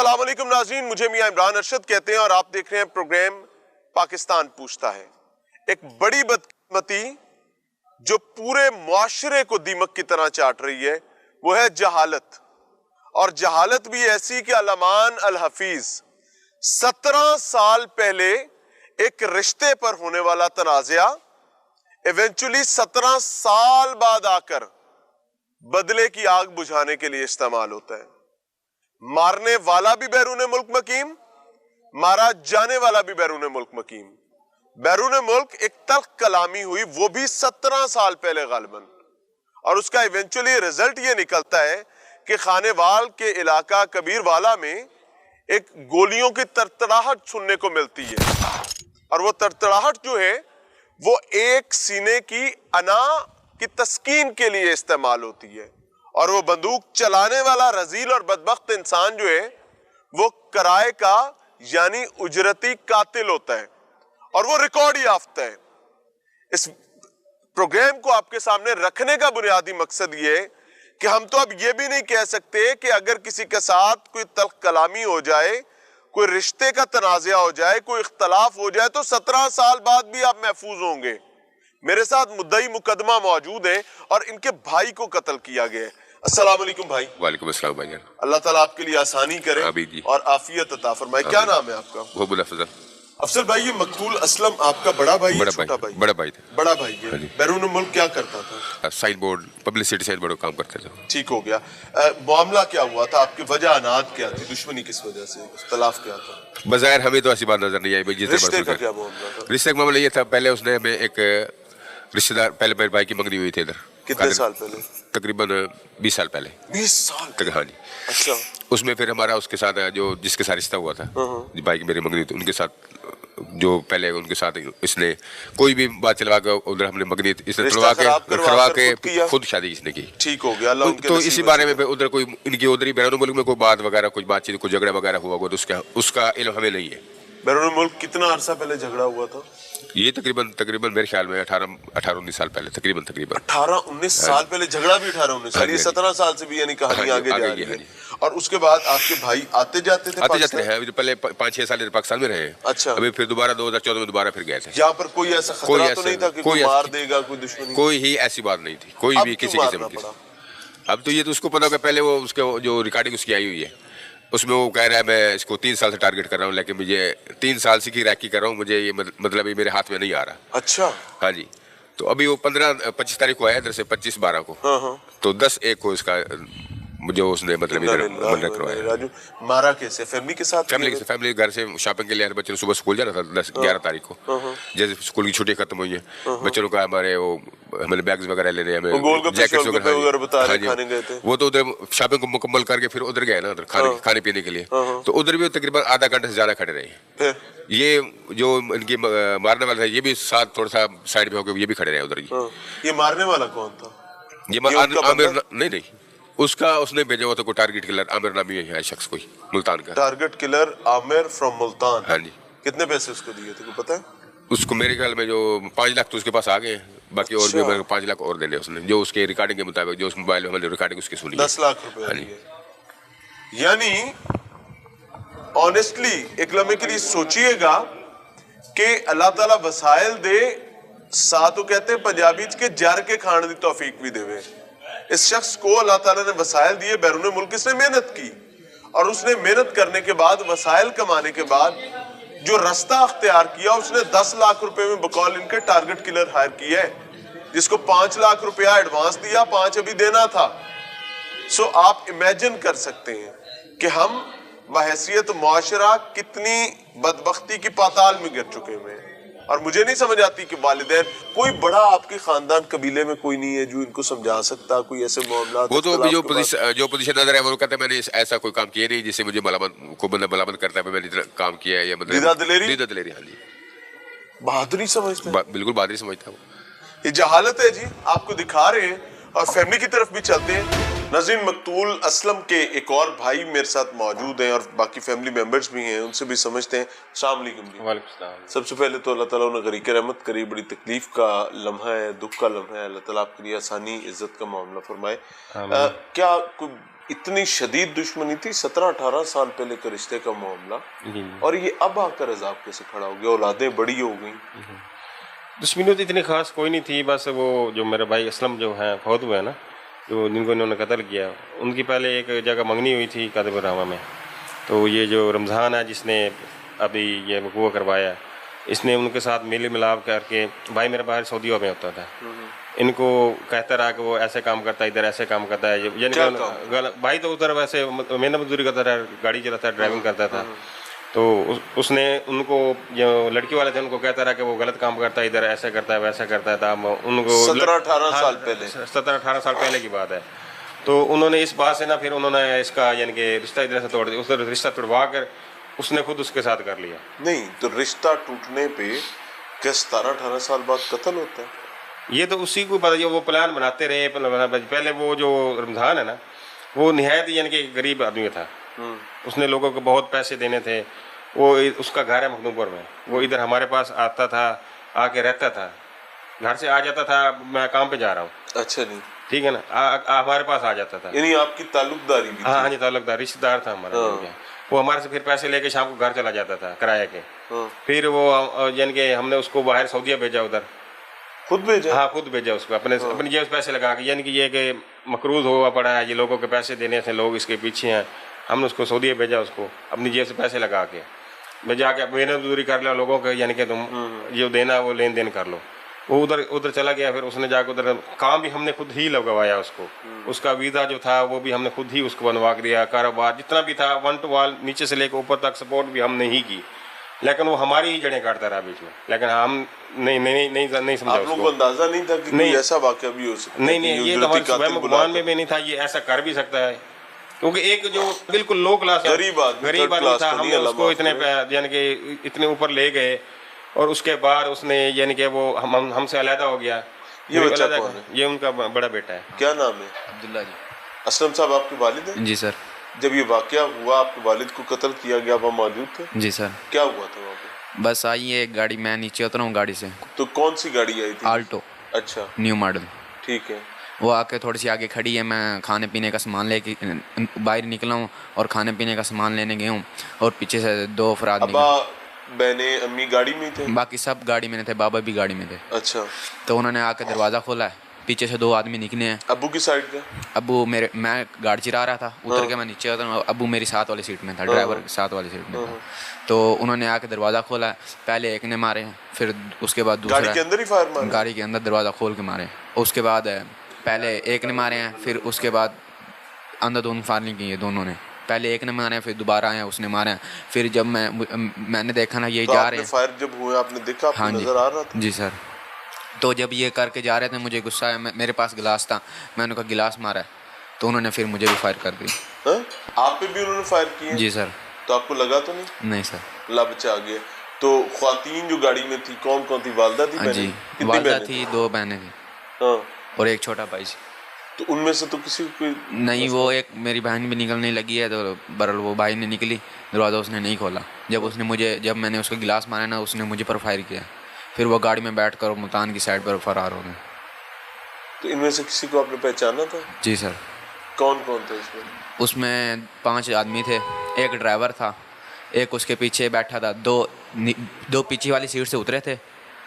अस्सलाम वालेकुम नाज़रीन, मुझे मियां इमरान अरशद कहते हैं और आप देख रहे हैं प्रोग्राम पाकिस्तान पूछता है। एक बड़ी बदकिस्मती जो पूरे मुआशरे को दीमक की तरह चाट रही है वो है जहालत, और जहालत भी ऐसी कि अल-अमान अल-हफीज 17 साल पहले एक रिश्ते पर होने वाला तनाज़ा इवेंचुअली 17 साल बाद आकर बदले की आग बुझाने के लिए इस्तेमाल होता है। मारने वाला भी बैरून मुल्क मकीम, मारा जाने वाला भी बैरून मुल्क मकीम। बैरून मुल्क एक तल्ख कलामी हुई, वो भी 17 साल पहले गालिबन, और उसका इवेंचुअली रिजल्ट ये निकलता है कि खानेवाल के इलाका कबीरवाला में एक गोलियों की तड़तड़ाहट सुनने को मिलती है, और वो तड़तड़ाहट जो है वो एक सीने की अना की तस्कीन के लिए इस्तेमाल होती है, और वो बंदूक चलाने वाला रजील और बदबख्त इंसान जो है वो किराए का यानी उजरती कातिल होता है, और वो रिकॉर्ड याफ्ता है। इस प्रोग्राम को आपके सामने रखने का बुनियादी मकसद ये है कि हम तो अब ये भी नहीं कह सकते कि अगर किसी के साथ कोई तल्ख कलामी हो जाए, कोई रिश्ते का तनाज़ा हो जाए, कोई इख्तलाफ हो जाए तो 17 साल बाद भी आप महफूज होंगे। मेरे साथ मुद्दई मुकदमा मौजूद है और इनके भाई को कत्ल किया गया है। अस्सलाम वालेकुम भाई। वालेकुम अस्सलाम भाई। अल्लाह ताला आपके लिए आसानी करे और आफियत अता फरमाए। क्या नाम है आपका? मोहम्मद अफजल। अफजल भाई, ये मकतूल असलम आपका बड़ा भाई है? छोटा भाई? बड़ा भाई था। बड़ा भाई है। बैरून मुल्क क्या करता था? Sign board, publicity sign board काम करते थे। ठीक हो गया। मामला क्या हुआ था? आपकी वजह अनाद क्या थी? दुश्मनी किस वजह से? इख्तलाफ क्या था? बज़ाहिर हमें तो ऐसी बात नजर नहीं आई। रिश्ते का क्या मामला था? रिश्ते का मामला ये था, पहले उसने हमें एक रिश्तेदार, पहले मेरे भाई की मंगनी हुई थी इधर। कितने साल पहले? तकरीबन 20 साल पहले। 20 साल तक? हाँ जी। अच्छा। उसमें फिर हमारा उसके साथ जो जिसके साथ रिश्ता हुआ था, भाई की मेरी मंगनी थी, उनके साथ जो पहले उनके साथ इसने कोई भी बात चलवा के उधर हमने मंगनी इसने करवा के खुद शादी इसने की। ठीक हो गया। तो इसी बारे में उधर कोई इनकी उधर ही बैरून मुल्क में कोई बात वगैरह, कुछ बातचीत, कुछ झगड़ा वगैरह हुआ तो उसका इल्म हमें नहीं है। बैरून मुल्क कितना अरसा पहले झगड़ा हुआ था? ये तकरीबन मेरे ख्याल में 18-19 साल पहले, तकरीबन 18-19 साल पहले झगड़ा भी 18-19 साल, ये 17 साल से भी यानी कहानी आगे जा रही है। और उसके बाद आपके भाई आते जाते थे? आते जाते हैं। अभी पहले 5-6 साल पाकिस्तान में रहे। अच्छा। अभी फिर दोबारा 2014 में दोबारा फिर गए थे। यहाँ पर कोई ऐसा खतरा तो नहीं था कि कोई मार देगा, कोई दुश्मनी? कोई ही ऐसी बात नहीं थी, कोई भी किसी किस्म की। अब तो ये तो उसको पता होगा, पहले वो उसके जो रिकॉर्डिंग उसकी आई हुई है उसमें वो कह रहा है मैं इसको 3 साल से टारगेट कर रहा हूँ, लेकिन मुझे 3 साल से की रैकी कर रहा हूँ, मुझे ये मतलब ये मेरे हाथ में नहीं आ रहा। अच्छा। हाँ जी। तो अभी वो 25 तारीख को आया इधर से, 25-12 को। हाँ। तो 10-1 को इसका जो उसने मतलब इधर मर्डर करवाया। राजू, मारा कैसे? फैमिली के साथ? फैमिली घर से शॉपिंग के लिए बच्चों ने सुबह स्कूल जाना था 11 तारीख को। जैसे स्कूल की छुट्टियां खत्म हुई है, बच्चों का हमारे वो हमें बैग्स वगैरह लेने, हमें जैकेट्स वगैरह, वो तो उधर शॉपिंग को मुकम्मल करके फिर उधर गए ना, उधर खाने पीने के लिए। तो उधर भी तकरीबन आधा घंटे से ज्यादा खड़े रहे। ये जो इनकी मारने वाला था ये भी साथ थोड़ा सा साइड पे होकर ये भी खड़े रहे उधर। ये मारने वाला कौन था? ये आमिर नहीं, उसका उसने भेजा हुआ था कोई टारगेट किलर आमिर नामी है शख्स, कोई मुल्तान का। Target killer Aamir from Multan? हाँ जी। कितने पैसे उसको दिए थे, पता है? उसको मेरे ख्याल में जो 5 लाख तो उसके पास आ गए, बाकी और भी मेरे 5 लाख और देने उसने, जो उसके रिकॉर्डिंग के मुताबिक, जो उस मोबाइल में हमने रिकॉर्डिंग उसकी सुनी। 10 लाख रुपए। यानी ऑनेस्टली एक लम्हे के लिए सोचिएगा कि अल्लाह ताला वसाइल दे, साथ कहते हैं पंजाबी के जार के खाने की तौफीक भी देवे। इस शख्स को अल्लाह ताला ने वसाइल दिए, बैरून मुल्क इसने मेहनत की, और उसने मेहनत करने के बाद, वसाइल कमाने के बाद जो रास्ता अख्तियार किया, उसने 10 लाख रुपए में बकौल इनके टारगेट किलर हायर किया है, जिसको 5 लाख रुपया एडवांस दिया, 5 अभी देना था। सो आप इमेजिन कर सकते हैं कि हम बहैसियत मुआशरा कितनी बदबख्ती की पाताल में गिर चुके हैं। और मुझे नहीं समझ आती कि वालिदैन, कोई बड़ा आपके खानदान कबीले में कोई नहीं है जो इनको समझा सकता, कोई ऐसे मामला? वो तो जो पोजीशन नजर है वो कहता है मैंने ऐसा कोई काम किया नहीं जिससे मुझे मलामत करता है, मैंने इतना काम किया है, या मतलब दीदा दिलेरी। हाँ जी। बहादुरी समझते हैं? बिल्कुल बहादुरी समझता है वो। ये जहालत है जी, आपको दिखा रहे हैं। और फैमिली की तरफ भी चलते हैं। नाज़रीन, मकतूल असलम के एक और भाई मेरे साथ मौजूद हैं और बाकी फैमिली मेंबर्स भी हैं, उनसे भी समझते हैं। अस्सलाम वालेकुम जी। वालेकुम सलाम। सबसे पहले तो अल्लाह ताला उन्हें गरीक रहमत करे, बड़ी तकलीफ का लम्हा है, दुख का लम्हा है, अल्लाह ताला आपके लिए आसानी इज्जत का मामला फरमाए। क्या कोई इतनी शदीद दुश्मनी थी 17-18 साल पहले के रिश्ते का मामला, और ये अब आकर अजाब कैसे खड़ा हो गया? औलादें बड़ी हो गई। दुश्मनी तो इतनी खास कोई नहीं थी, बस वो जो मेरे भाई असलम जो हैं फौत हुए ना, जो जिनको इन्होंने कत्ल किया, उनकी पहले एक जगह मंगनी हुई थी कादिबरामा में। तो ये जो रमज़ान है जिसने अभी ये वकूआ करवाया, इसने उनके साथ मेल मिलाप करके, भाई मेरा बाहर सऊदीया में होता था, इनको कहता रहा कि वो ऐसे काम करता है, इधर ऐसे काम करता है, यानी भाई तो उधर वैसे मेहनत मजदूरी करता था, गाड़ी चलाता था, ड्राइविंग करता था। तो उसने उनको जो लड़की वाले थे उनको कहता रहा कि वो गलत काम करता है, इधर ऐसा करता है, वैसा करता था। उनको 17-18 साल पहले, 17-18 साल पहले की बात है। तो उन्होंने इस बात से ना, फिर उन्होंने इसका यानी कि रिश्ता इधर से तोड़ दिया, उस रिश्ता तोड़वा कर उसने खुद उसके साथ कर लिया। नहीं तो रिश्ता टूटने पे क्या 17-18 साल बाद कत्ल होता है? ये तो उसी को पता, वो प्लान बनाते रहे। पहले वो जो रमज़ान है ना, वो निहायत यानी कि गरीब आदमी था, उसने लोगों को बहुत पैसे देने थे। वो उसका घर है मखदूमपुर में, वो इधर हमारे पास आता था, आके रहता था, घर से आ जाता था, मैं काम पे जा रहा हूँ, अच्छा नहीं ठीक है ना, हमारे पास आ जाता था। यानी आपकी ताल्लुकदारी भी? हाँ जी, ताल्लुकदार, रिश्तेदार था हमारा। वो हमारे से फिर पैसे लेके शाम को घर चला जाता था किराए के। फिर वो यानी कि हमने उसको बाहर सऊदीया भेजा, उधर खुद भेजा? हाँ, खुद भेजा उसको, अपनी जेब से पैसे लगा के, यानी कि ये कि मकरूज हुआ पड़ा है, ये लोगों के पैसे देने से, लोग इसके पीछे हैं। हमने उसको सऊदीया भेजा, उसको अपनी जेब से पैसे लगा के, मैं जाके मेहनत मजदूरी कर लो लोगों को, यानी कि तुम जो देना वो लेन देन कर लो। वो उधर चला गया, फिर उसने जाकर उधर काम भी हमने खुद ही लगवाया उसको, उसका वीज़ा जो था वो भी हमने खुद ही उसको बनवा दिया, कारोबार जितना भी था वन टू वाल नीचे से लेकर ऊपर तक सपोर्ट भी हमने ही की। लेकिन वो हमारी ही जड़ें काटता रहा बीच में, लेकिन हम नहीं समझा। आप लोगों को अंदाजा नहीं था कि नहीं ऐसा वाकया भी हो सकता है? नहीं, ये तो हमारे गुमान में भी नहीं था, ये ऐसा कर भी सकता है, क्योंकि एक जो बिल्कुल लो क्लास गरीब आदमी था, हमने उसको इतने यानी कि इतने ऊपर ले गए, और उसके बाद उसने यानी कि वो हमसे अलहदा हो गया। ये बच्चा कौन है? ये उनका बड़ा बेटा है। क्या नाम है? अब्दुल्ला जी। असलम साहब आपके वालिद हैं? जी सर। जब ये वाकया हुआ, आपके वालिद को कत्ल किया गया, आप मौजूद थे? जी सर। क्या हुआ था वहाँ पे? बस आई है एक गाड़ी, मैं नीचे उतरा हूँ गाड़ी से। तो कौन सी गाड़ी आई थी? आल्टो। अच्छा, न्यू मॉडल। ठीक है। वो आके थोड़ी सी आगे खड़ी है, मैं खाने पीने का सामान लेके बाहर निकला हूँ और खाने पीने का सामान लेने गया हूँ, और पीछे से दो अफराद अब्बा बहने अम्मी गाड़ी में थे? बाकी सब गाड़ी में थे, बाबा भी गाड़ी में थे। अच्छा। तो उन्होंने आके दरवाज़ा खोला है, पीछे से दो आदमी निकले हैं। अब्बू की साइड का? अब्बू मैं गाड़ी चला रहा था, उतर के मैं नीचे उतरा, अब्बू मेरी साथ वाली सीट में था, ड्राइवर साथ वाली सीट में था। तो उन्होंने आके दरवाज़ा खोला, पहले एक ने मारे, फिर उसके बाद दूसरा, गाड़ी के अंदर ही फायर मारे? गाड़ी के अंदर दरवाज़ा खोल के मारे। उसके बाद पहले एक ने मारे हैं, फिर उसके बाद अंदर दोनों फायरिंग की है दोनों ने, पहले एक ने मारे हैं, फिर दोबारा आए उसने मारे हैं। फिर जब मैंने देखा ना ये तो जा रहे हैं, फायर जब हुए आपने देखा? हाँ जी, नजर आ रहा था? जी सर। तो जब ये करके जा रहे थे मुझे गुस्सा आया, मेरे पास गिलास था, मैंने कहा गिलास मारा है, तो उन्होंने फिर मुझे भी फायर कर दी। आप पे भी उन्होंने फायर किए? जी सर। तो आपको लगा तो नहीं? नहीं सर। ला बचा आ गया। तो ख्वातीन जो गाड़ी में थी कौन कौन थी? वालदा थी? जी, वालदा थी, दो बहनें थी, हाँ, और एक छोटा भाई। तो उनमें से तो किसी को नहीं, वो एक मेरी बहन भी निकलने लगी है, तो बरल वो भाई ने निकली, दरवाज़ा उसने नहीं खोला। जब मैंने उसको गिलास मारा ना, उसने मुझे पर फायर किया, फिर वो गाड़ी में बैठ कर मुल्तान की साइड पर फरार हो गए। तो इनमें से किसी को आपने पहचाना था? जी सर। कौन कौन थे इसमें? उसमें 5 आदमी थे, एक ड्राइवर था, एक उसके पीछे बैठा था, दो पीछे वाली सीट से उतरे थे,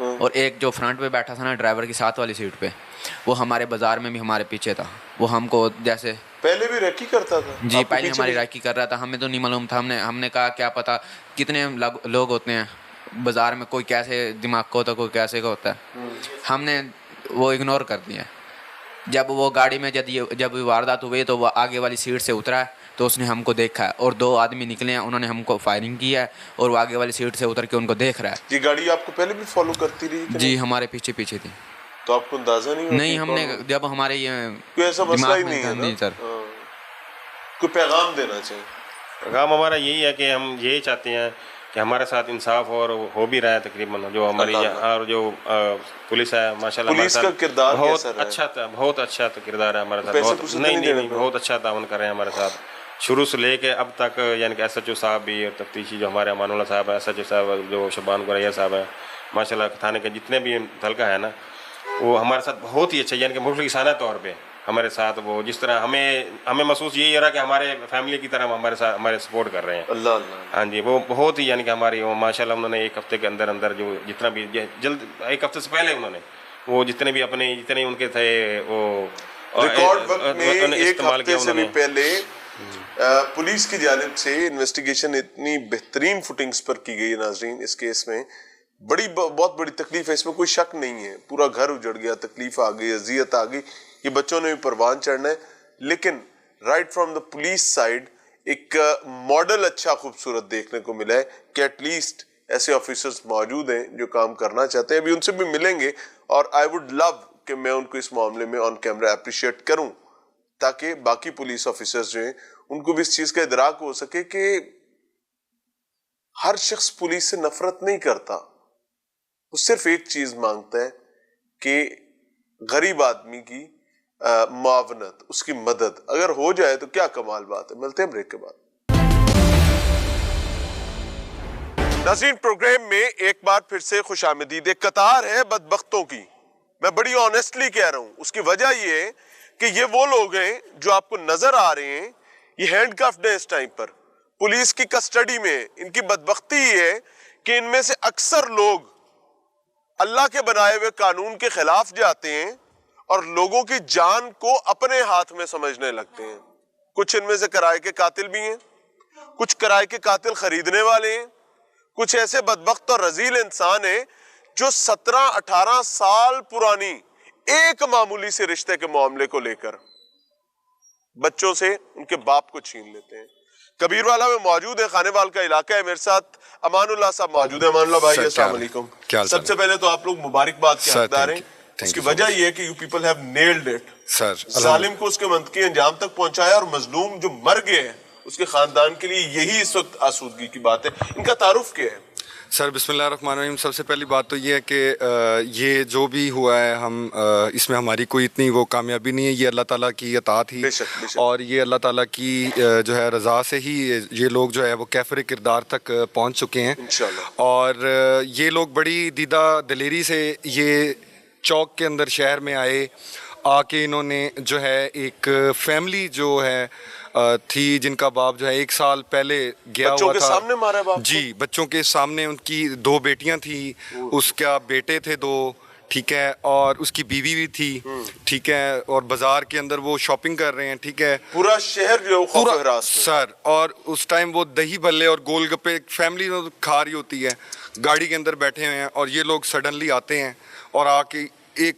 और एक जो फ्रंट पे बैठा था ना ड्राइवर की साथ वाली सीट पे, वो हमारे बाजार में भी हमारे पीछे था। वो हमको जैसे पहले भी रैकी करता था? जी, पहले हमारी रैकी कर रहा था, हमें तो नहीं मालूम था। हमने कहा क्या पता कितने लोग होते हैं बाजार में, कोई कैसे दिमाग का होता है, कोई कैसे का होता है। हमने वो इग्नोर कर दिया। जब वो गाड़ी में जब वारदात हुई तो वो आगे वाली सीट से उतरा है, तो उसने हमको देखा है, और 2 आदमी निकले हैं, उन्होंने हमको फायरिंग किया है, और वो आगे वाली सीट से उतर के उनको देख रहा है। ये गाड़ी आपको पहले भी फॉलो करती रही? जी, हमारे पीछे पीछे थी। तो आपको अंदाजा नहीं? हमने जब हमारे ये कोई ऐसा मसला ही नहीं है ना? नहीं सर। कोई पैगाम देना चाहिए? पैगाम हमारा यही है कि हम यही चाहते हैं कि हमारे साथ इंसाफ और हो भी रहा है तकरीबन, जो हमारी और जो पुलिस है माशाल्लाह, पुलिस का किरदार बहुत अच्छा था, बहुत अच्छा किरदार है हमारे साथ, नहीं बहुत अच्छा ताउन कर रहे हैं हमारे साथ शुरू से लेके अब तक। यानी कि SHO साहब भी और तफ्तीशी जो हमारे अमानुल्लाह साहब है, SHO साहब जो शबान गुरैया साहब है, माशाल्लाह थाने के जितने भी हल्का है ना, वो हमारे साथ बहुत ही अच्छा, यानी कि मुखलिसाना तौर पे हमारे साथ वो जिस तरह हमें महसूस यही हो रहा कि हमारे फैमिली की तरह हमारे साथ हमारे सपोर्ट कर रहे हैं। अल्लाह अल्लाह। हाँ जी, वो बहुत ही यानी कि हमारी वो माशाल्लाह उन्होंने एक हफ्ते के अंदर अंदर जो जितना भी जल्द एक हफ्ते से पहले उन्होंने वो जितने उनके थे वो रिकॉर्ड वक्त में एक इस्तेमाल हफ्ते किया से भी उन्होंने। पहले पुलिस की जानिब से इन्वेस्टिगेशन इतनी बेहतरीन फुटिंग्स पर की गई है नाजरीन, इस केस में बहुत बड़ी तकलीफ है, इसमें कोई शक नहीं है। पूरा घर उजड़ गया, तकलीफ आ गई, अजियत आ गई, ये बच्चों ने भी परवान चढ़ना है। लेकिन right from the police side एक मॉडल अच्छा खूबसूरत देखने को मिला है कि एटलीस्ट ऐसे ऑफिसर्स मौजूद हैं जो काम करना चाहते हैं। अभी उनसे भी मिलेंगे और आई वुड लव कि मैं उनको इस मामले में ऑन कैमरा अप्रिशिएट करूं, ताकि बाकी पुलिस ऑफिसर्स जो हैं उनको भी इस चीज का इदराक हो सके कि हर शख्स पुलिस से नफरत नहीं करता, वो सिर्फ एक चीज मांगता है कि गरीब आदमी की मुआवनत, उसकी मदद अगर हो जाए तो क्या कमाल बात है। मिलते हैं ब्रेक के बाद। नाज़रीन, प्रोग्राम में एक बार फिर से खुशामदीद। एक कतार है बदबख्तों की, मैं बड़ी ऑनेस्टली कह रहा हूं। उसकी वजह ये है कि ये वो लोग हैं जो आपको नजर आ रहे हैं, ये हैंडकफ्ड है इस टाइम पर, पुलिस की कस्टडी में। इनकी बदबख्ती ये है कि इनमें से अक्सर लोग अल्लाह के बनाए हुए कानून के खिलाफ जाते हैं और लोगों की जान को अपने हाथ में समझने लगते हैं। कुछ इनमें से किराए के कातिल भी हैं, कुछ किराए के कातिल खरीदने वाले हैं, कुछ ऐसे बदबख्त और रजील इंसान हैं जो 17-18 साल पुरानी एक मामूली से रिश्ते के मामले को लेकर बच्चों से उनके बाप को छीन लेते हैं। कबीरवाला में मौजूद है, खानेवाल का इलाका है। मेरे साथ अमानुल्लाह साहब मौजूद है। अमानुल्लाह भाई, अस्सलाम वालेकुम। सबसे पहले तो आप लोग मुबारकबाद के हकदार हैं। उसकी वजह यह है कि you people have nailed it sir. जालिम को उसके मंतकी अंजाम तक पहुंचाया और मजलूम जो मर गए हैं उसके खानदान के लिए यही इस वक्त आसूदगी की बात है। इनका तारुफ क्या है? सर बिस्मिल्लाहिर्रहमानिर्रहीम। सबसे पहली बात तो ये है कि ये जो भी हुआ है इसमें हमारी कोई इतनी वो कामयाबी नहीं है, ये अल्लाह ताला की अताअत ही बेशक। और ये अल्लाह ताला की जो है रज़ा से ही ये लोग जो है वो कैफर किरदार तक पहुंच चुके हैं इंशाअल्लाह। और ये लोग बड़ी दीदा दिलेरी से ये चौक के अंदर शहर में आए, आके इन्होंने जो है एक फैमिली जो है थी जिनका बाप जो है 1 साल पहले गया हुआ था, सामने मारा बाप जी, बच्चों के सामने। उनकी 2 बेटियां थी, उसका बेटे थे 2, ठीक है, और उसकी बीवी भी थी, ठीक है, और बाजार के अंदर वो शॉपिंग कर रहे हैं, ठीक है, पूरा शहर जो पूरा सर। और उस टाइम वो दही भल्ले और गोलगप्पे फैमिली खा रही होती है, गाड़ी के अंदर बैठे हुए हैं, और ये लोग सडनली आते हैं और आके एक